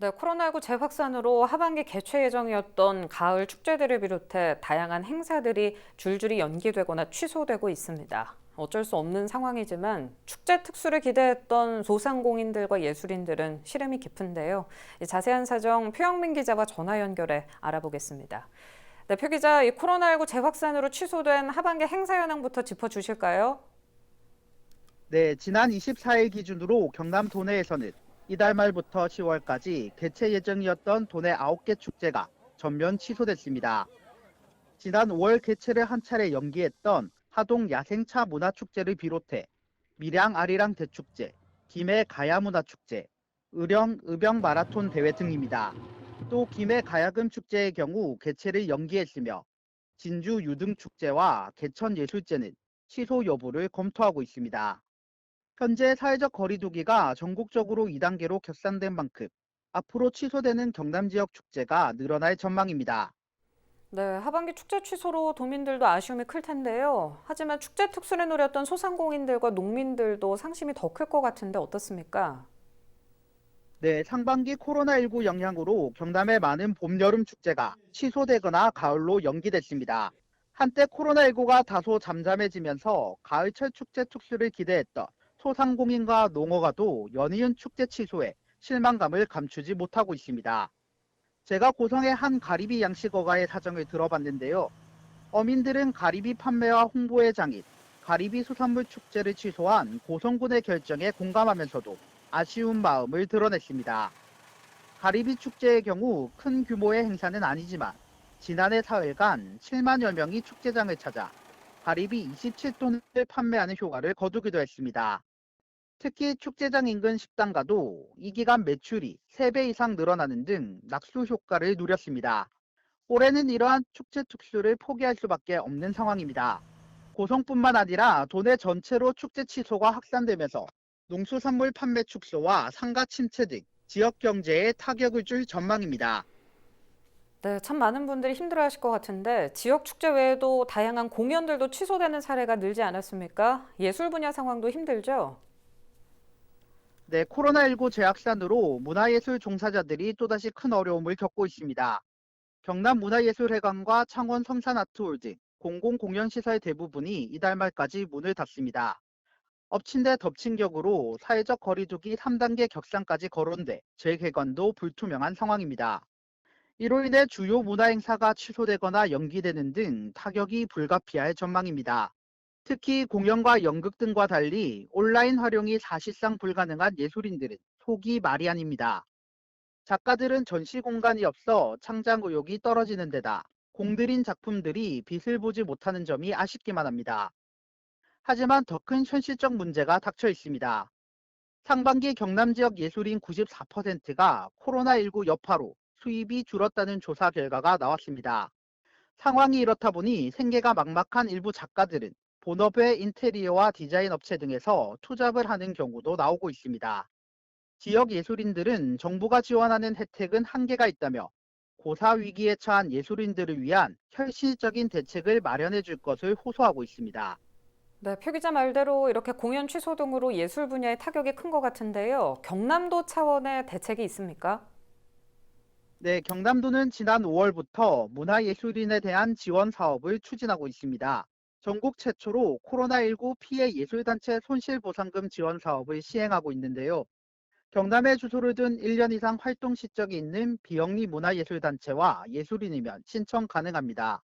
네, 코로나19 재확산으로 하반기 개최 예정이었던 가을 축제들을 비롯해 다양한 행사들이 줄줄이 연기되거나 취소되고 있습니다. 어쩔 수 없는 상황이지만 축제 특수를 기대했던 소상공인들과 예술인들은 시름이 깊은데요. 이 자세한 사정 표영민 기자와 전화 연결해 알아보겠습니다. 네, 표 기자, 이 코로나19 재확산으로 취소된 하반기 행사 현황부터 짚어주실까요? 네, 지난 24일 기준으로 경남 도내에서는 이달 말부터 10월까지 개최 예정이었던 도내 9개 축제가 전면 취소됐습니다. 지난 5월 개최를 한 차례 연기했던 하동 야생차 문화축제를 비롯해 밀양 아리랑 대축제, 김해 가야문화축제, 의령 의병 마라톤 대회 등입니다. 또 김해 가야금 축제의 경우 개최를 연기했으며 진주 유등축제와 개천 예술제는 취소 여부를 검토하고 있습니다. 현재 사회적 거리두기가 전국적으로 2단계로 격상된 만큼 앞으로 취소되는 경남 지역 축제가 늘어날 전망입니다. 네, 하반기 축제 취소로 도민들도 아쉬움이 클 텐데요. 하지만 축제 특수를 노렸던 소상공인들과 농민들도 상심이 더 클 것 같은데 어떻습니까? 네, 상반기 코로나19 영향으로 경남의 많은 봄, 여름 축제가 취소되거나 가을로 연기됐습니다. 한때 코로나19가 다소 잠잠해지면서 가을철 축제 특수를 기대했던 소상공인과 농어가도 연이은 축제 취소에 실망감을 감추지 못하고 있습니다. 제가 고성의 한 가리비 양식어가의 사정을 들어봤는데요. 어민들은 가리비 판매와 홍보의 장인, 가리비 수산물 축제를 취소한 고성군의 결정에 공감하면서도 아쉬운 마음을 드러냈습니다. 가리비 축제의 경우 큰 규모의 행사는 아니지만 지난해 사흘간 7만여 명이 축제장을 찾아 가리비 27톤을 판매하는 효과를 거두기도 했습니다. 특히 축제장 인근 식당가도 이 기간 매출이 3배 이상 늘어나는 등 낙수 효과를 누렸습니다. 올해는 이러한 축제 특수를 포기할 수밖에 없는 상황입니다. 고성뿐만 아니라 도내 전체로 축제 취소가 확산되면서 농수산물 판매 축소와 상가 침체 등 지역 경제에 타격을 줄 전망입니다. 네, 참 많은 분들이 힘들어하실 것 같은데 지역 축제 외에도 다양한 공연들도 취소되는 사례가 늘지 않았습니까? 예술 분야 상황도 힘들죠? 네, 코로나19 재확산으로 문화예술 종사자들이 또다시 큰 어려움을 겪고 있습니다. 경남문화예술회관과 창원 성산아트홀 등 공공공연시설 대부분이 이달 말까지 문을 닫습니다. 엎친 데 덮친 격으로 사회적 거리두기 3단계 격상까지 거론돼 재개관도 불투명한 상황입니다. 이로 인해 주요 문화행사가 취소되거나 연기되는 등 타격이 불가피할 전망입니다. 특히 공연과 연극 등과 달리 온라인 활용이 사실상 불가능한 예술인들은 속이 말이 아닙니다. 작가들은 전시 공간이 없어 창작 의욕이 떨어지는 데다 공들인 작품들이 빛을 보지 못하는 점이 아쉽기만 합니다. 하지만 더 큰 현실적 문제가 닥쳐 있습니다. 상반기 경남 지역 예술인 94%가 코로나19 여파로 수입이 줄었다는 조사 결과가 나왔습니다. 상황이 이렇다 보니 생계가 막막한 일부 작가들은 본업의 인테리어와 디자인 업체 등에서 투잡을 하는 경우도 나오고 있습니다. 지역 예술인들은 정부가 지원하는 혜택은 한계가 있다며 고사 위기에 처한 예술인들을 위한 현실적인 대책을 마련해 줄 것을 호소하고 있습니다. 네, 표 기자 말대로 이렇게 공연 취소 등으로 예술 분야에 타격이 큰 것 같은데요. 경남도 차원의 대책이 있습니까? 네, 경남도는 지난 5월부터 문화예술인에 대한 지원 사업을 추진하고 있습니다. 전국 최초로 코로나19 피해 예술단체 손실보상금 지원 사업을 시행하고 있는데요. 경남에 주소를 둔 1년 이상 활동 실적이 있는 비영리 문화예술단체와 예술인이면 신청 가능합니다.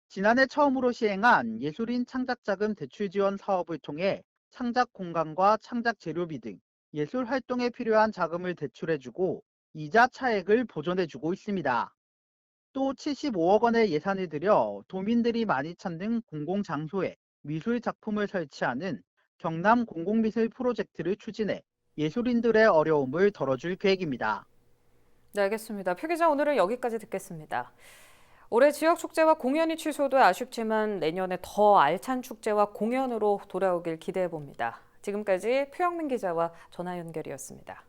지난해 처음으로 시행한 예술인 창작자금 대출 지원 사업을 통해 창작 공간과 창작 재료비 등 예술 활동에 필요한 자금을 대출해주고 이자 차액을 보존해주고 있습니다. 또 75억 원의 예산을 들여 도민들이 많이 찾는 공공장소에 미술 작품을 설치하는 경남 공공미술 프로젝트를 추진해 예술인들의 어려움을 덜어줄 계획입니다. 네, 알겠습니다. 표 기자 오늘은 여기까지 듣겠습니다. 올해 지역 축제와 공연이 취소돼 아쉽지만 내년에 더 알찬 축제와 공연으로 돌아오길 기대해 봅니다. 지금까지 표영민 기자와 전화 연결이었습니다.